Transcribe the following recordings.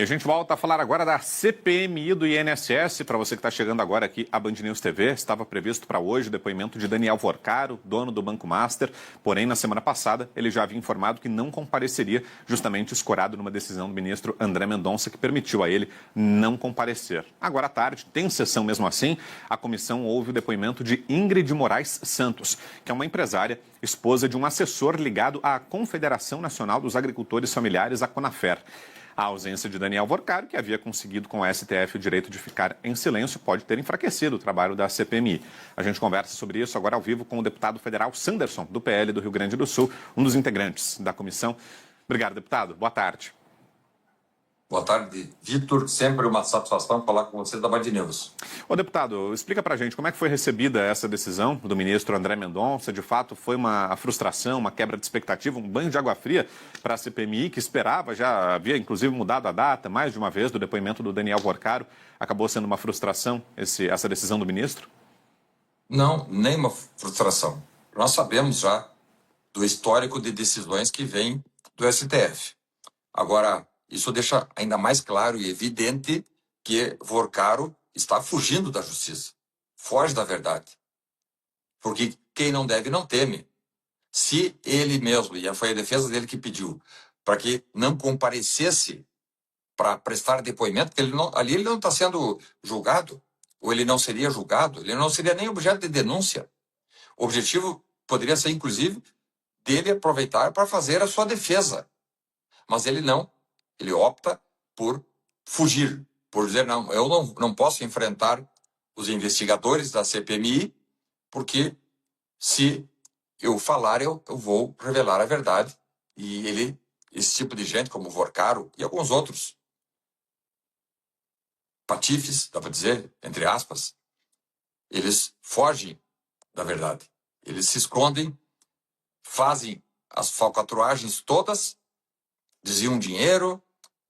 E a gente volta a falar agora da CPMI do INSS. Para você que está chegando agora aqui à Band News TV, estava previsto para hoje o depoimento de Daniel Vorcaro, dono do Banco Master. Porém, na semana passada, ele já havia informado que não compareceria, justamente escorado numa decisão do ministro André Mendonça, que permitiu a ele não comparecer. Agora à tarde, tem sessão mesmo assim, a comissão ouve o depoimento de Ingrid Moraes Santos, que é uma empresária, esposa de um assessor ligado à Confederação Nacional dos Agricultores Familiares, a CONAFER. A ausência de Daniel Vorcaro, que havia conseguido com o STF o direito de ficar em silêncio, pode ter enfraquecido o trabalho da CPMI. A gente conversa sobre isso agora ao vivo com o deputado federal Sanderson, do PL do Rio Grande do Sul, um dos integrantes da comissão. Obrigado, deputado. Boa tarde. Boa tarde, Vitor. Sempre uma satisfação falar com você da Band News. Ô, deputado, explica pra gente como é que foi recebida essa decisão do ministro André Mendonça. De fato, foi uma frustração, uma quebra de expectativa, um banho de água fria para a CPMI, que esperava, já havia inclusive mudado a data mais de uma vez do depoimento do Daniel Vorcaro. Acabou sendo uma frustração essa decisão do ministro? Não, nem uma frustração. Nós sabemos já do histórico de decisões que vem do STF. Agora, isso deixa ainda mais claro e evidente que Vorcaro está fugindo da justiça. Foge da verdade. Porque quem não deve não teme. Se ele mesmo, e foi a defesa dele que pediu, para que não comparecesse para prestar depoimento, porque ali ele não está sendo julgado, ou ele não seria julgado, ele não seria nem objeto de denúncia. O objetivo poderia ser, inclusive, dele aproveitar para fazer a sua defesa. Mas ele não. Ele opta por fugir, por dizer, não, eu não posso enfrentar os investigadores da CPMI, porque se eu falar, eu vou revelar a verdade. E esse tipo de gente, como o Vorcaro e alguns outros patifes, dá para dizer, entre aspas, eles fogem da verdade. Eles se escondem, fazem as falcatruagens todas, desviam dinheiro,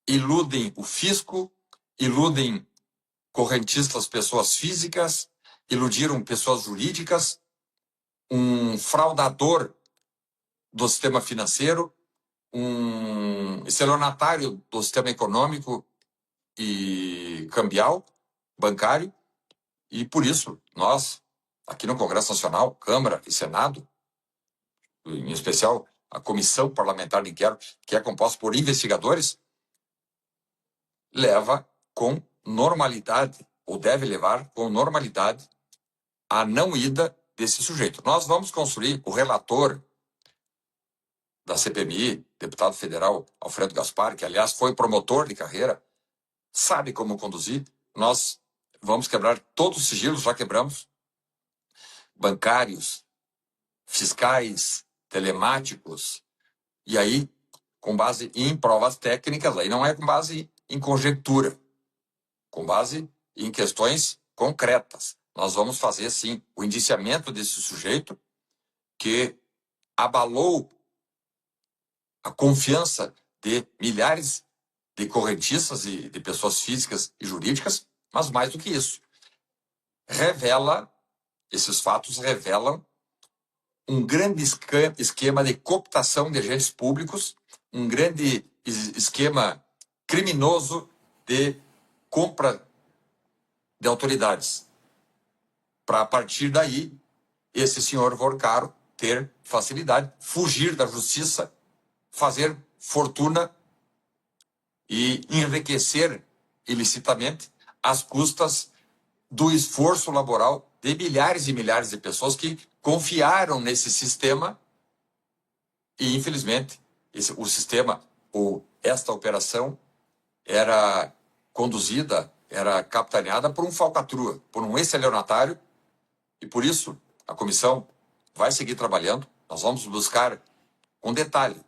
iludem o fisco, iludem correntistas, pessoas físicas, iludiram pessoas jurídicas, um fraudador do sistema financeiro, um estelionatário do sistema econômico e cambial, bancário, e por isso nós, aqui no Congresso Nacional, Câmara e Senado, em especial a Comissão Parlamentar de Inquérito, que é composta por investigadores, leva com normalidade, ou deve levar com normalidade, a não ida desse sujeito. Nós vamos construir o relator da CPMI, deputado federal Alfredo Gaspar, que aliás foi promotor de carreira, sabe como conduzir. Nós vamos quebrar todos os sigilos, já quebramos, bancários, fiscais, telemáticos, e aí, com base em provas técnicas, aí não é com base em conjectura, com base em questões concretas. Nós vamos fazer, sim, o indiciamento desse sujeito que abalou a confiança de milhares de correntistas e de pessoas físicas e jurídicas, mas mais do que isso, esses fatos revelam um grande esquema de cooptação de agentes públicos, um grande esquema criminoso de compra de autoridades, para a partir daí, esse senhor Vorcaro ter facilidade, fugir da justiça, fazer fortuna e enriquecer ilicitamente às custas do esforço laboral de milhares e milhares de pessoas que confiaram nesse sistema e, infelizmente, o sistema, ou esta operação, era conduzida, era capitaneada por um falcatrua, por um estelionatário, e por isso a comissão vai seguir trabalhando. Nós vamos buscar, com detalhe,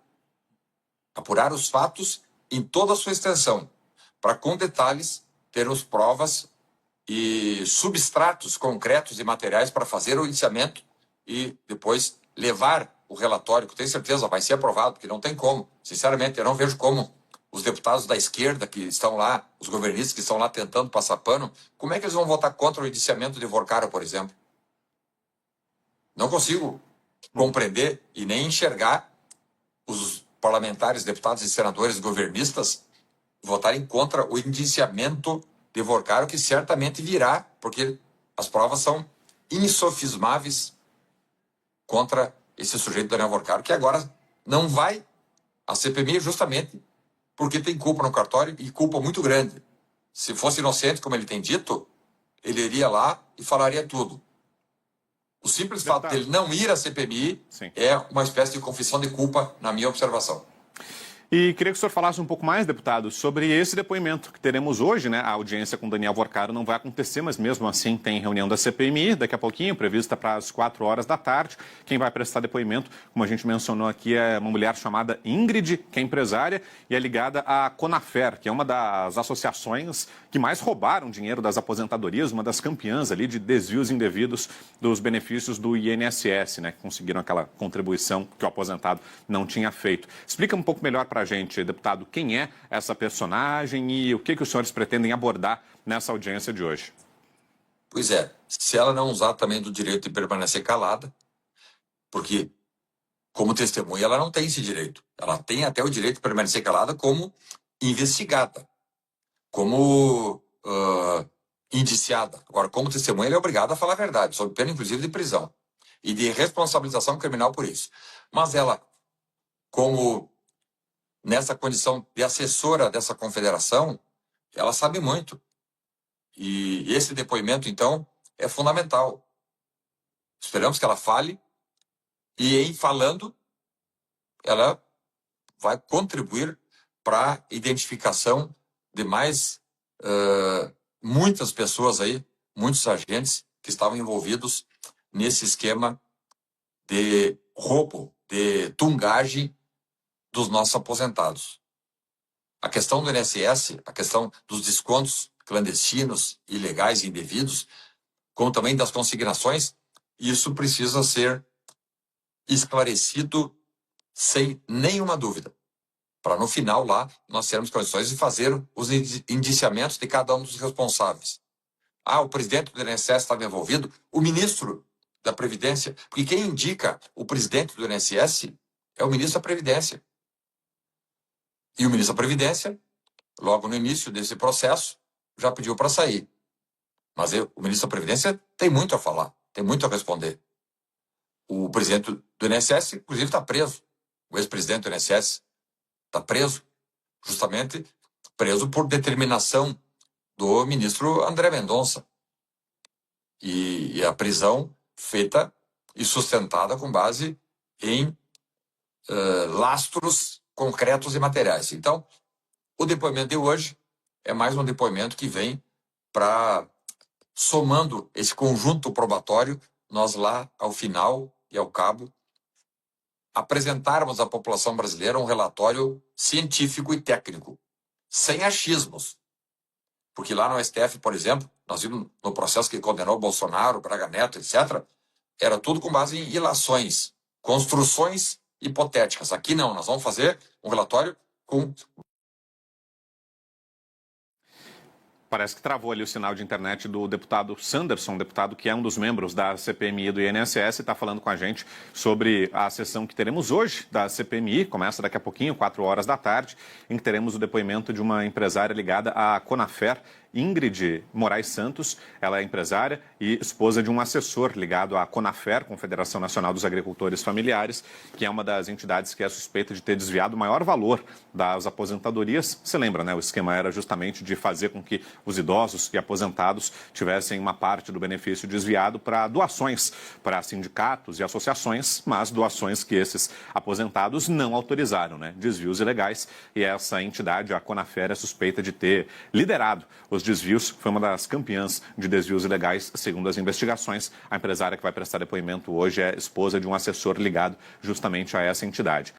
apurar os fatos em toda a sua extensão, para, com detalhes, termos provas e substratos concretos e materiais para fazer o indiciamento e depois levar o relatório, que eu tenho certeza vai ser aprovado, porque não tem como. Sinceramente, eu não vejo como os deputados da esquerda que estão lá, os governistas que estão lá tentando passar pano, como é que eles vão votar contra o indiciamento de Vorcaro, por exemplo? Não consigo compreender e nem enxergar os parlamentares, deputados e senadores governistas votarem contra o indiciamento de Vorcaro, que certamente virá, porque as provas são insofismáveis contra esse sujeito Daniel Vorcaro, que agora não vai à CPMI justamente porque tem culpa no cartório e culpa muito grande. Se fosse inocente, como ele tem dito, ele iria lá e falaria tudo. O simples fato dele não ir à CPMI é uma espécie de confissão de culpa, na minha observação. E queria que o senhor falasse um pouco mais, deputado, sobre esse depoimento que teremos hoje, né? A audiência com Daniel Vorcaro não vai acontecer, mas mesmo assim tem reunião da CPMI, daqui a pouquinho, prevista para as 4 horas da tarde. Quem vai prestar depoimento, como a gente mencionou aqui, é uma mulher chamada Ingrid, que é empresária e é ligada à Conafer, que é uma das associações que mais roubaram dinheiro das aposentadorias, uma das campeãs ali de desvios indevidos dos benefícios do INSS, né? Que conseguiram aquela contribuição que o aposentado não tinha feito. Explica um pouco melhor para a gente, deputado, quem é essa personagem e o que os senhores pretendem abordar nessa audiência de hoje. Pois é, se ela não usar também do direito de permanecer calada, porque como testemunha ela não tem esse direito. Ela tem até o direito de permanecer calada como investigada, como indiciada. Agora, como testemunha, ela é obrigada a falar a verdade, sob pena inclusive de prisão e de responsabilização criminal por isso. Mas ela, como nessa condição de assessora dessa confederação, ela sabe muito. E esse depoimento, então, é fundamental. Esperamos que ela fale e, em falando, ela vai contribuir para a identificação de mais muitas pessoas aí, muitos agentes que estavam envolvidos nesse esquema de roubo, de tungagem dos nossos aposentados. A questão do INSS, a questão dos descontos clandestinos, ilegais e indevidos, como também das consignações, isso precisa ser esclarecido sem nenhuma dúvida, para no final lá nós termos condições de fazer os indiciamentos de cada um dos responsáveis. O presidente do INSS estava envolvido, o ministro da Previdência, porque quem indica o presidente do INSS é o ministro da Previdência. E o ministro da Previdência, logo no início desse processo, já pediu para sair. Mas o ministro da Previdência tem muito a falar, tem muito a responder. O presidente do INSS, inclusive, está preso. O ex-presidente do INSS está preso, justamente preso por determinação do ministro André Mendonça. E a prisão feita e sustentada com base em lastros concretos e materiais. Então, o depoimento de hoje é mais um depoimento que vem para, somando esse conjunto probatório, nós lá, ao final e ao cabo, apresentarmos à população brasileira um relatório científico e técnico, sem achismos. Porque lá no STF, por exemplo, nós vimos no processo que condenou Bolsonaro, Braga Neto, etc., era tudo com base em ilações, construções hipotéticas. Aqui não, nós vamos fazer um relatório com... Parece que travou ali o sinal de internet do deputado Sanderson, deputado que é um dos membros da CPMI do INSS, está falando com a gente sobre a sessão que teremos hoje da CPMI, começa daqui a pouquinho, 4 horas da tarde, em que teremos o depoimento de uma empresária ligada à Conafer, Ingrid Moraes Santos. Ela é empresária e esposa de um assessor ligado à Conafer, Confederação Nacional dos Agricultores Familiares, que é uma das entidades que é suspeita de ter desviado o maior valor das aposentadorias. Você lembra, né? O esquema era justamente de fazer com que os idosos e aposentados tivessem uma parte do benefício desviado para doações para sindicatos e associações, mas doações que esses aposentados não autorizaram, né? Desvios ilegais, e essa entidade, a Conafer, é suspeita de ter liderado os desvios, foi uma das campeãs de desvios ilegais, segundo as investigações. A empresária que vai prestar depoimento hoje é esposa de um assessor ligado justamente a essa entidade.